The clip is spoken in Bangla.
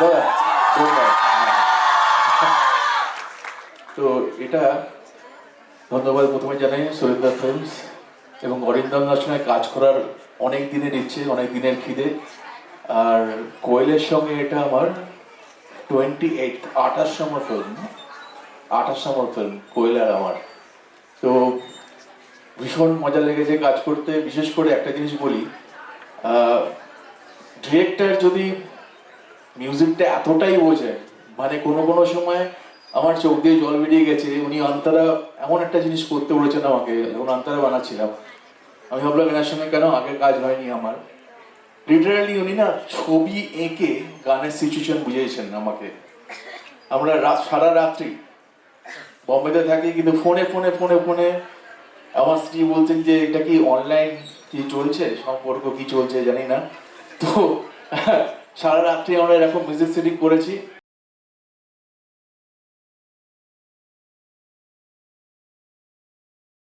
দাদা ধন্যবাদ। তো এটা ধন্যবাদ প্রথমে জানাই সুরিন্দর ফিল্মস এবং অরিন্দমের সঙ্গে কাজ করার অনেক দিনের ইচ্ছে, অনেক দিনের খিদে। আর কোয়েলের সঙ্গে এটা আমার 28 নম্বর ফিল্ম, 28 নম্বর ফিল্ম কোয়েল আর আমার। তো ভীষণ মজা লেগেছে কাজ করতে। বিশেষ করে একটা জিনিস বলি, ডিরেক্টর যদি মিউজিকটা এতটাই বোঝে, মানে কোনো কোনো সময় আমার চোখ দিয়ে জল বেরিয়ে গেছে। উনি অন্তরা এমন একটা জিনিস করতে বলেছেন আমাকে, যখন অন্তরা বানাচ্ছিলাম আমি ভাবলাম এনার সঙ্গে কেন আগে কাজ হয়নি আমার। লিটারালি উনি না ছবি এঁকে গানের সিচুয়েশন বুঝিয়েছেন আমাকে। আমরা সারা রাত্রি বম্বেতে থাকি, কিন্তু ফোনে ফোনে ফোনে ফোনে আমার স্ত্রী বলছেন যে এটা কি অনলাইন কি চলছে, সম্পর্ক কি চলছে জানি না। তো সারা রাত্রি আমরা এরকম মিউজিক সেটিং করেছি।